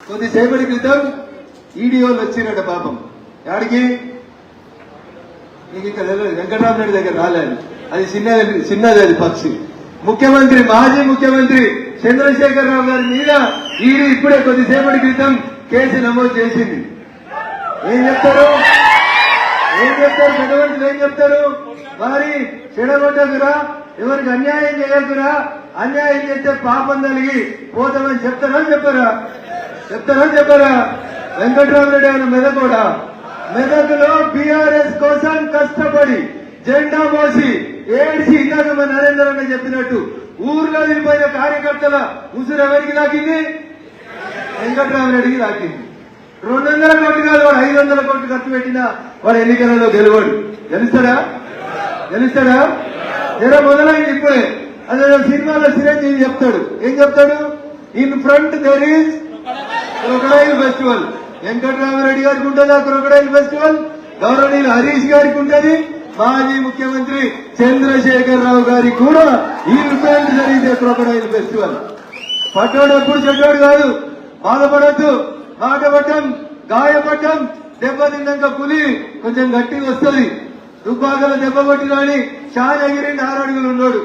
కొద్దిసేపటి క్రితం ఈడీఓలు వచ్చినట్ట పాపం యాడికి నీకు ఇక్కడ వెంకటరామరెడ్డి దగ్గర రాలేదు, అది చిన్నది అది పక్షి. ముఖ్యమంత్రి మాజీ ముఖ్యమంత్రి చంద్రశేఖరరావు గారి మీద ఈడీ ఇప్పుడే కొద్దిసేపటి క్రితం కేసు నమోదు చేసింది. ఏం చెప్తారు పెద్దవంతులు ఏం చెప్తారు? మరి చెడగొట్టకురా, ఎవరికి అన్యాయం చేయకురా, అన్యాయం చేస్తే పాపం కలిగి పోతామని చెప్తారా చెప్పరా? వెంకటరామరెడ్డి ఆయన మెదకోడా, మెదకులో బీఆర్ఎస్ కోసం కష్టపడి జెండా మోసి ఏడిసి ఇందాక మన నరేందర్ అన్న చెప్పినట్టు ఊర్లో వెళ్ళిపోయిన కార్యకర్తల ఉసురు ఎవరికి దాకింది? వెంకటరామరెడ్డికి దాకింది. 200 కోట్లు కాదు, వాడు 500 కోట్లు ఖర్చు పెట్టినా వాడు ఎన్నికలలో గెలుస్తాడా? జర మొదలైంది ఇప్పుడే. అదే సినిమాలో చిరంజీవి చెప్తాడు, ఏం చెప్తాడు? In front there is crocodile festival. Venkataramareddy గారికి ఉంటుందా క్రొకడైల్ ఫెస్టివల్? గౌరవనీయులు హరీష్ గారికి ఉంటుంది, మాజీ ముఖ్యమంత్రి చంద్రశేఖరరావు గారికి కూడా ఈ ఫ్రంట్ జరిగితే క్రొకడైల్ ఫెస్టివల్. పట్టోడప్పుడు చెడ్డోడు కాదు, బాధపడద్దు. మాట పట్టం, గాయపట్టం, దెబ్బ తిన్నాక పులి కొంచెం గట్టిగా వస్తుంది. దుబ్బాకల దెబ్బ కొట్టి రాని షాన్ ఎగిరిండి 6 అడుగులు ఉన్నాడు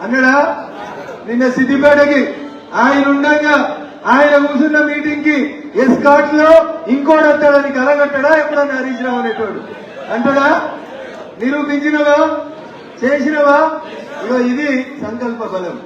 అన్నాడా? నిన్న సిద్దిపేటకి ఆయన ఉండగా ఆయన కూర్చున్న మీటింగ్ కి ఎస్కాట్ లో ఇంకోటి వస్తాడని కలగట్టడా ఎప్పుడన్నా హరీష్ రావు అనేటోడు అంటాడా? నిరూపించినవా? చేసినవా? ఇది సంకల్ప బలం.